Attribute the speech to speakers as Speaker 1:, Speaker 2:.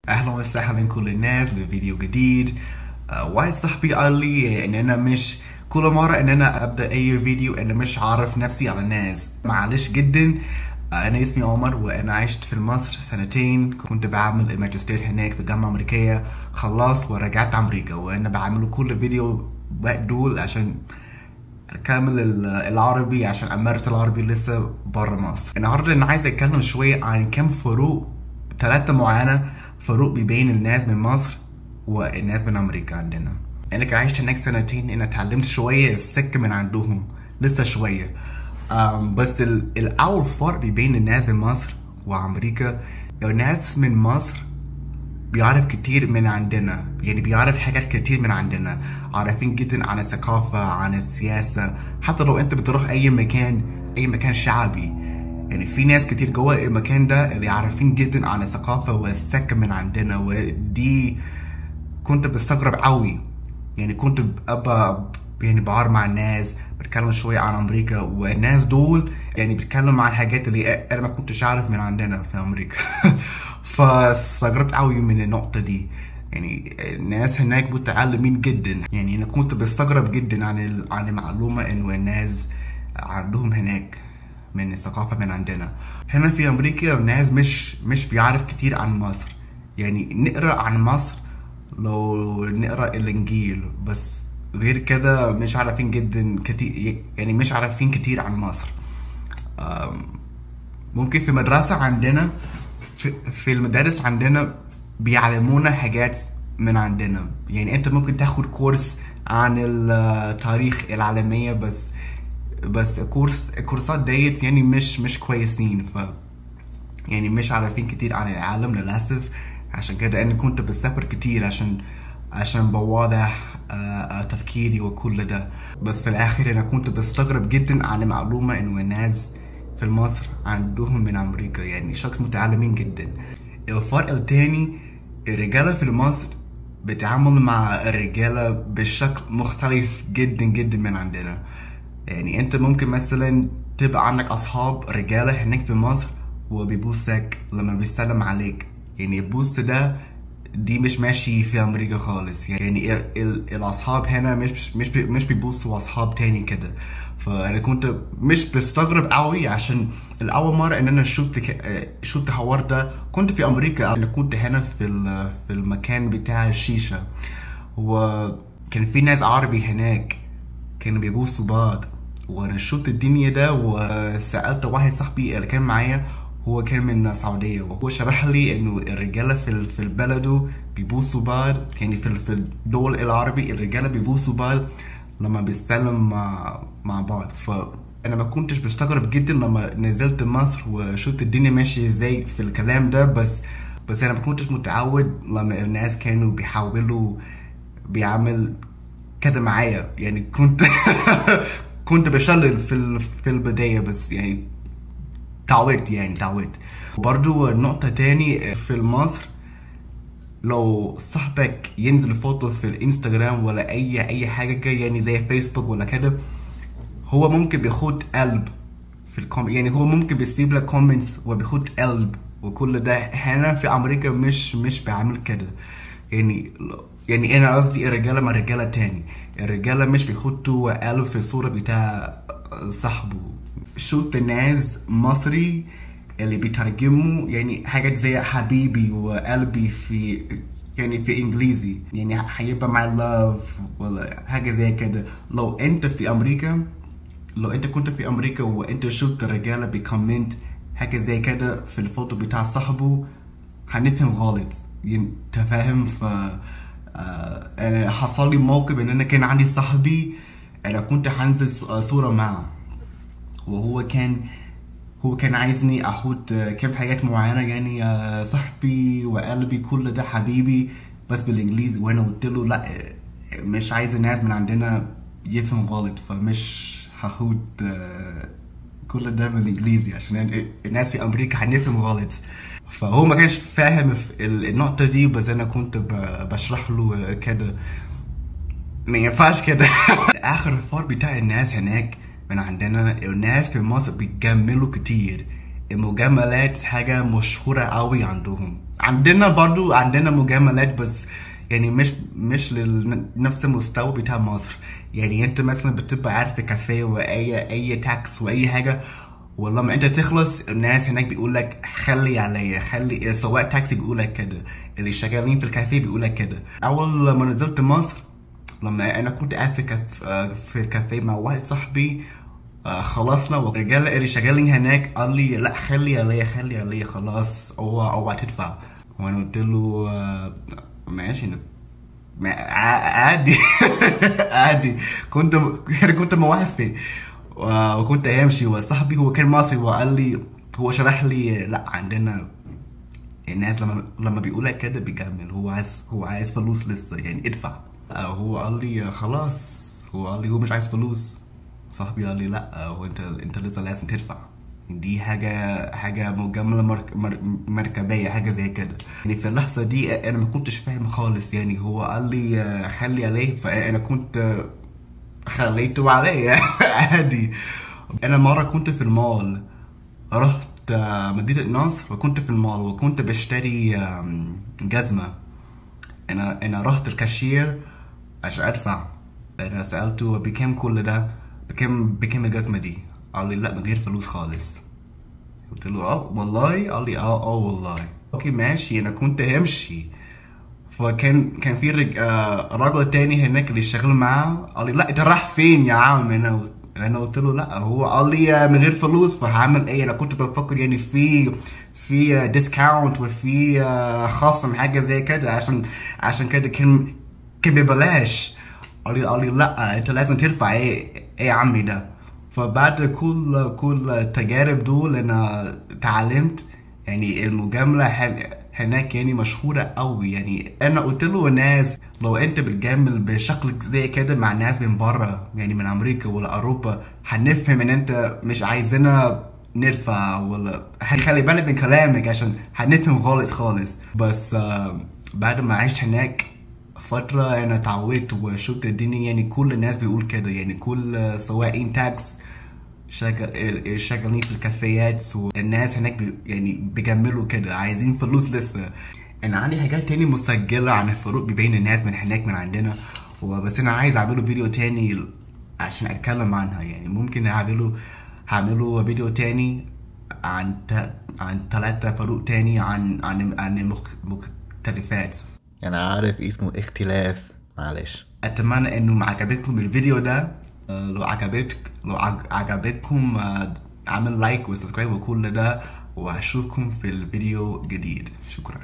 Speaker 1: اهلا وسهلا كل الناس بفيديو جديد. واحد صاحبي قال لي ان انا مش كل مرة ان انا ابدا اي فيديو انا مش عارف نفسي على الناس. معلش جدا. انا اسمي عمر وانا عشت في مصر سنتين، كنت بعمل الماجستير هناك في الجامعة الامريكية. خلصت ورجعت امريكا وانا بعمل كل فيديو دول عشان اكمل العربي، عشان امارس العربي لسه بره مصر. النهارده انا عايز اتكلم شويه عن كم فروق، ثلاثه معينه فروق بين الناس من مصر والناس من امريكا عندنا. انا عشت هناك سنتين، انا اتعلمت شويه السكه من عندهم لسه شويه. بس الاول فرق بين الناس من مصر وامريكا، الناس من مصر بيعرف كتير من عندنا، يعني بيعرف حاجات كتير من عندنا، عارفين جدا عن الثقافة، عن السياسة. حتى لو انت بتروح اي مكان شعبي، يعني في ناس كتير جوه المكان ده اللي عارفين جدا عن الثقافة والسكة من عندنا. ودي كنت بستغرب قوي، يعني كنت ابقى يعني بعار مع الناس بتكلم شوية عن امريكا، والناس دول يعني بيتكلموا عن حاجات اللي انا ما كنتش عارف من عندنا في امريكا. فاستغربت قوي من النقطة دي. يعني الناس هناك متعلمين جدا، يعني انا كنت بستغرب جدا عن المعلومة انه الناس عندهم هناك من الثقافة من عندنا. هنا في امريكا الناس مش بيعرف كتير عن مصر، يعني نقرأ عن مصر لو نقرأ الانجيل بس، غير كده مش عارفين جدا كتير، يعني مش عارفين كتير عن مصر. ممكن في مدرسة عندنا، في المدارس عندنا بيعلمونا حاجات من عندنا، يعني انت ممكن تاخد كورس عن التاريخ العالمية، بس الكورسات ديت يعني مش كويسين، يعني مش عارفين كتير عن العالم للأسف. عشان كده انا كنت بسافر كتير عشان بوضح تفكيري وكل ده. بس في الاخر انا كنت بستغرب جدا عن المعلومة انه الناس في مصر عندهم من امريكا، يعني شخص متعلمين جدا. الفرق التاني، الرجالة في مصر بتعامل مع الرجالة بشكل مختلف جدا جدا من عندنا. يعني انت ممكن مثلا تبقى عندك اصحاب رجالة هناك في مصر وبيبوسك لما بيسلم عليك، يعني البوس دي مش ماشي في امريكا خالص. يعني الاصحاب هنا مش بيبوسوا اصحاب تاني كده. فانا كنت مش بستغرب قوي، عشان الاول مره ان انا شفت الحوار ده كنت في امريكا. انا كنت هنا في المكان بتاع الشيشه، وكان في ناس عربي هناك كانوا بيبوسوا بعض، وانا شفت الدنيا ده وسالت واحد صاحبي اللي كان معايا، هو كان من السعودية، وهو شرح لي انه الرجالة في البلد بيبوسوا بعض، يعني في الدول العربي الرجالة بيبوسوا بعض لما بيستلم مع بعض. فانا ما كنتش بستغرب جدا لما نزلت مصر وشفت الدنيا ماشية ازاي في الكلام ده، بس انا ما كنتش متعود لما الناس كانوا بيحاولوا بيعمل كده معايا. يعني كنت كنت بشلل في البداية، بس يعني تعودت. وبرضو نقطة تاني في مصر، لو صاحبك ينزل فوتو في الانستجرام ولا اي حاجة يعني زي فيسبوك ولا كده، هو ممكن بياخد قلب في يعني هو ممكن بيسيب لك كومنتس وبياخد قلب وكل ده. هنا في امريكا مش بيعمل كده. يعني انا قصدي الرجالة مع الرجالة تاني، الرجالة مش بيحطوا قلب في الصورة بتاع صاحبه. شفت ناس مصري اللي بيترجموا يعني حاجات زي حبيبي وقلبي في انجليزي، يعني هيبقى ماي لاف ولا حاجه زي كده. لو انت كنت في امريكا وانت شفت الرجاله بيكومنت حاجه زي كده في الفوتو بتاع صاحبه، هنفهم غلط، يعني تفهم. انا حصل لي موقف ان انا كان عندي صاحبي، انا كنت هنزل صوره معه، وهو كان عايزني احط كم حاجات معينه، يعني صاحبي وقلبي كل ده حبيبي بس بالانجليزي، وانا قلت له لا، مش عايز الناس من عندنا يفهم غلط، فمش هحط كل ده بالانجليزي عشان الناس في امريكا هنفهم غلط. فهو ما كانش فاهم النقطه دي، بس انا كنت بشرح له كده ما ينفعش كده. اخر الفرق بتاع الناس هناك من عندنا، الناس في مصر بيجملوا كتير، المجاملات حاجة مشهورة قوي عندهم. عندنا برضو عندنا مجاملات، بس يعني مش لنفس المستوى بتاع مصر. يعني انت مثلا بتبقى قاعد في كافيه واي تاكس واي حاجه، ولما انت تخلص الناس هناك بيقول لك خلي عليا، خلي سواق تاكسي بيقول لك كده، اللي شغالين في الكافيه بيقول لك كده. اول ما نزلت مصر، لما انا كنت قاعد في الكافيه مع واحد صاحبي، خلصنا والرجاله اللي شغالين هناك قال لي لا خلي عليا خلي عليا خلاص، اوعى تدفع. وانا قلت له ماشي عادي. عادي. كنت موافق وكنت همشي. وصاحبي هو كان مصري وقال لي، هو شرح لي لا عندنا الناس لما بيقول لك كده بيكمل، هو عايز فلوس لسه يعني ادفع. هو قال لي خلاص، هو قال لي هو مش عايز فلوس. صاحبي قال لي لا، هو انت لسه لازم تدفع. دي حاجة مجاملة مركبية، حاجة زي كده. يعني في اللحظة دي أنا ما كنتش فاهم خالص. يعني هو قال لي خلي عليه، فأنا كنت خليته عليه. عادي. أنا مرة كنت في المول، رحت مدينة نصر وكنت في المول وكنت بشتري جزمة. أنا رحت الكاشير عشان أدفع. أنا سألته بكام كل ده، بكام الجزمة دي؟ قال لي لا من غير فلوس خالص. قلت له والله؟ قال لي والله. اوكي ماشي. انا كنت همشي، كان في راجل تاني هناك اللي شغال معاه قال لي لا انت رايح فين يا عم؟ انا قلت له لا، هو قال لي من غير فلوس، فهعمل ايه؟ انا كنت بفكر يعني في ديسكاونت وفي خصم حاجه زي كده، عشان كده كان ببلاش. قال لي لا انت لازم تدفع. ايه يا عمي ده؟ فبعد كل التجارب دول انا اتعلمت يعني المجامله هناك يعني مشهوره قوي. يعني انا قلت له الناس لو انت بتجامل بشكل زي كده مع ناس من بره، يعني من امريكا ولا اوروبا، هنفهم ان انت مش عايزنا ندفع، ولا خلي بالك من كلامك عشان هنفهم غلط خالص. بس بعد ما عشت هناك فترة أنا اتعودت وشفت الدنيا. يعني كل الناس بيقول كده، يعني كل سواقين تاكس شغالين في الكافيات والناس هناك يعني بيجملوا كده، عايزين فلوس لسه. أنا عندي حاجات تاني مسجلة عن الفروق بين الناس من هناك من عندنا، وبس أنا عايز أعمله فيديو تاني عشان أتكلم عنها. يعني ممكن هعمله فيديو تاني عن 3 فروق تاني عن المختلفات.
Speaker 2: انا عارف اسمه اختلاف، معلش.
Speaker 1: اتمنى انه عجبتكم الفيديو ده. لو عجبتكم اعمل لايك وسبسكرايب وكل ده، واشوفكم في الفيديو جديد. شكرا.